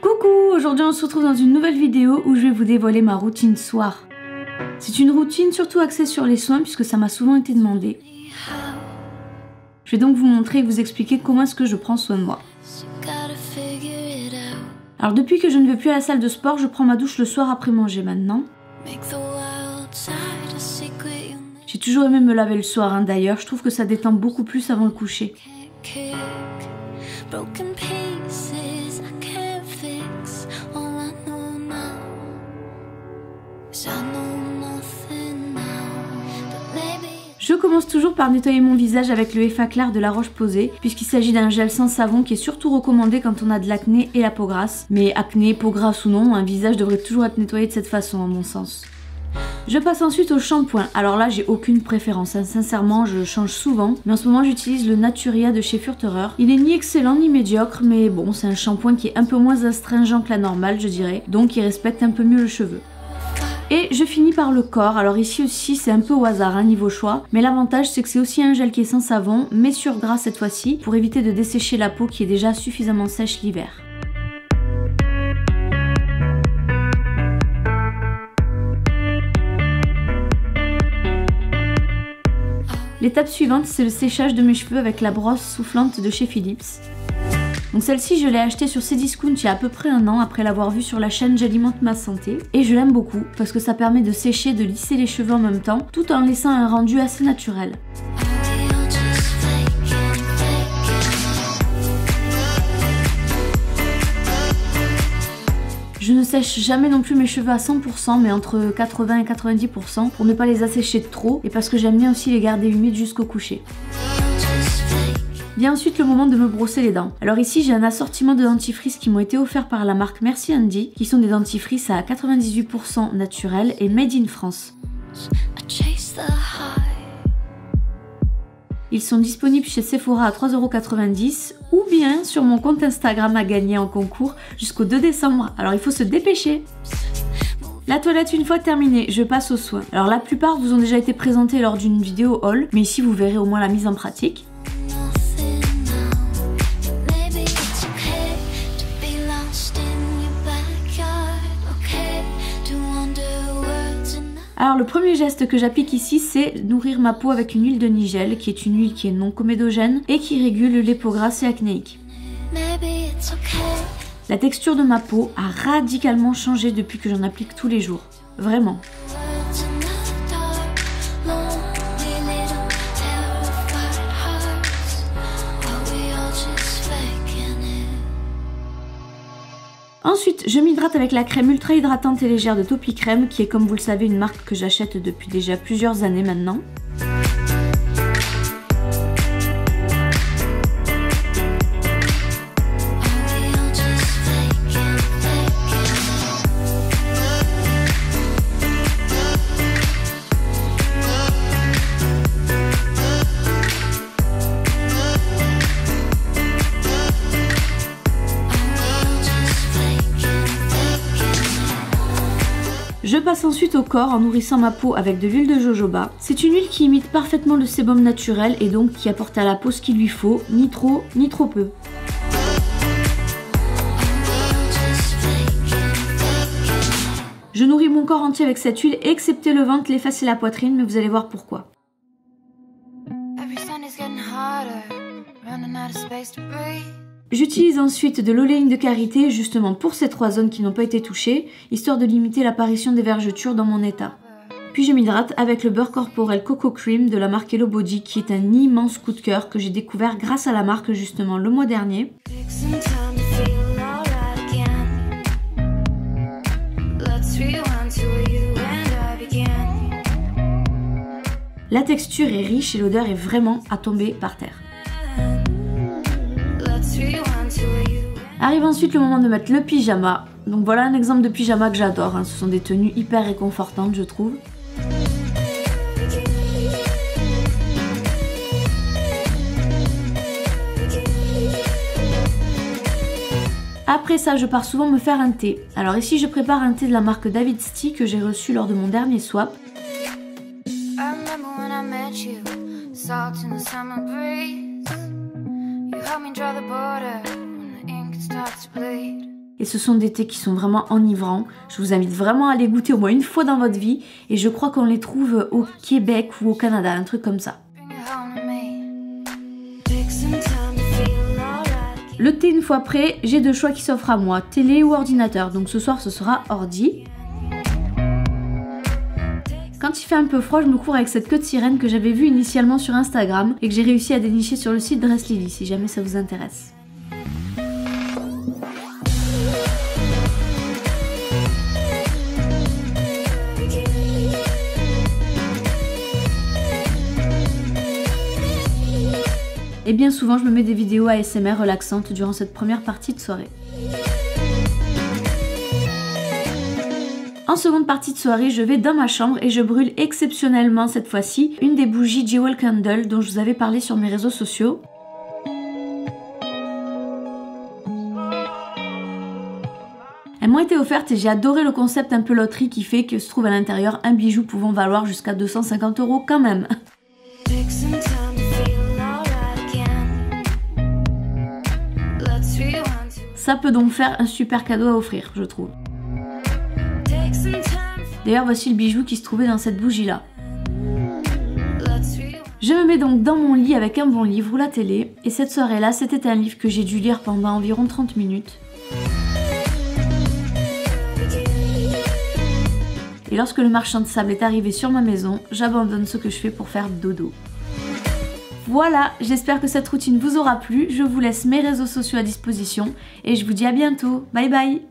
Coucou, aujourd'hui on se retrouve dans une nouvelle vidéo où je vais vous dévoiler ma routine soir. C'est une routine surtout axée sur les soins puisque ça m'a souvent été demandé. Je vais donc vous montrer et vous expliquer comment est-ce que je prends soin de moi. Alors depuis que je ne vais plus à la salle de sport, je prends ma douche le soir après manger maintenant. J'ai toujours aimé me laver le soir d'ailleurs, je trouve que ça détend beaucoup plus avant le coucher. Je commence toujours par nettoyer mon visage avec le Effaclar clair de La Roche-Posay, puisqu'il s'agit d'un gel sans savon qui est surtout recommandé quand on a de l'acné et la peau grasse. Mais acné, peau grasse ou non, un visage devrait toujours être nettoyé de cette façon à mon sens. Je passe ensuite au shampoing. Alors là, j'ai aucune préférence, sincèrement, je change souvent. Mais en ce moment, j'utilise le Naturia de chez Furterer. Il est ni excellent ni médiocre, mais bon, c'est un shampoing qui est un peu moins astringent que la normale, je dirais. Donc, il respecte un peu mieux le cheveu. Et je finis par le corps. Alors ici aussi, c'est un peu au hasard, niveau choix. Mais l'avantage, c'est que c'est aussi un gel qui est sans savon, mais sur gras cette fois-ci, pour éviter de dessécher la peau qui est déjà suffisamment sèche l'hiver. L'étape suivante, c'est le séchage de mes cheveux avec la brosse soufflante de chez Philips. Donc celle-ci, je l'ai achetée sur Cdiscount il y a à peu près un an après l'avoir vue sur la chaîne J'alimente ma santé. Et je l'aime beaucoup parce que ça permet de sécher, de lisser les cheveux en même temps, tout en laissant un rendu assez naturel. Je ne sèche jamais non plus mes cheveux à 100%, mais entre 80 et 90% pour ne pas les assécher trop et parce que j'aime bien aussi les garder humides jusqu'au coucher. Vient ensuite le moment de me brosser les dents. Alors ici j'ai un assortiment de dentifrices qui m'ont été offerts par la marque Merci Andy, qui sont des dentifrices à 98% naturels et made in France. Ils sont disponibles chez Sephora à 3,90 € ou bien sur mon compte Instagram à gagner en concours jusqu'au 2 décembre. Alors il faut se dépêcher. La toilette une fois terminée, je passe aux soins. Alors la plupart vous ont déjà été présentés lors d'une vidéo haul, mais ici vous verrez au moins la mise en pratique. Alors le premier geste que j'applique ici, c'est nourrir ma peau avec une huile de nigel, qui est une huile qui est non comédogène et qui régule les peaux grasses et acnéiques. La texture de ma peau a radicalement changé depuis que j'en applique tous les jours. Vraiment. Ensuite, je m'hydrate avec la crème ultra hydratante et légère de Topicrème, qui est comme vous le savez une marque que j'achète depuis déjà plusieurs années maintenant. Je passe ensuite au corps en nourrissant ma peau avec de l'huile de jojoba. C'est une huile qui imite parfaitement le sébum naturel et donc qui apporte à la peau ce qu'il lui faut, ni trop ni trop peu. Je nourris mon corps entier avec cette huile, excepté le ventre, les fesses et la poitrine, mais vous allez voir pourquoi. J'utilise ensuite de l'oléine de karité justement pour ces trois zones qui n'ont pas été touchées, histoire de limiter l'apparition des vergetures dans mon état. Puis je m'hydrate avec le beurre corporel Coco Cream de la marque Hello Body, qui est un immense coup de cœur que j'ai découvert grâce à la marque justement le mois dernier. La texture est riche et l'odeur est vraiment à tomber par terre. Arrive ensuite le moment de mettre le pyjama. Donc voilà un exemple de pyjama que j'adore, ce sont des tenues hyper réconfortantes je trouve. Après ça, je pars souvent me faire un thé. Alors ici, je prépare un thé de la marque David's Tea que j'ai reçu lors de mon dernier swap. Et ce sont des thés qui sont vraiment enivrants. Je vous invite vraiment à les goûter au moins une fois dans votre vie. Et je crois qu'on les trouve au Québec ou au Canada, un truc comme ça. Le thé une fois prêt, j'ai deux choix qui s'offrent à moi, télé ou ordinateur. Donc ce soir ce sera ordi. Quand il fait un peu froid, je me couvre avec cette queue de sirène que j'avais vue initialement sur Instagram et que j'ai réussi à dénicher sur le site Dress Lily, si jamais ça vous intéresse. Et bien souvent, je me mets des vidéos ASMR relaxantes durant cette première partie de soirée. En seconde partie de soirée, je vais dans ma chambre et je brûle exceptionnellement cette fois-ci une des bougies Jewel Candle dont je vous avais parlé sur mes réseaux sociaux. Elles m'ont été offertes et j'ai adoré le concept un peu loterie qui fait que se trouve à l'intérieur un bijou pouvant valoir jusqu'à 250 € quand même. Ça peut donc faire un super cadeau à offrir, je trouve. D'ailleurs, voici le bijou qui se trouvait dans cette bougie-là. Je me mets donc dans mon lit avec un bon livre ou la télé, et cette soirée-là, c'était un livre que j'ai dû lire pendant environ 30 minutes. Et lorsque le marchand de sable est arrivé sur ma maison, j'abandonne ce que je fais pour faire dodo. Voilà, j'espère que cette routine vous aura plu, je vous laisse mes réseaux sociaux à disposition, et je vous dis à bientôt, bye bye!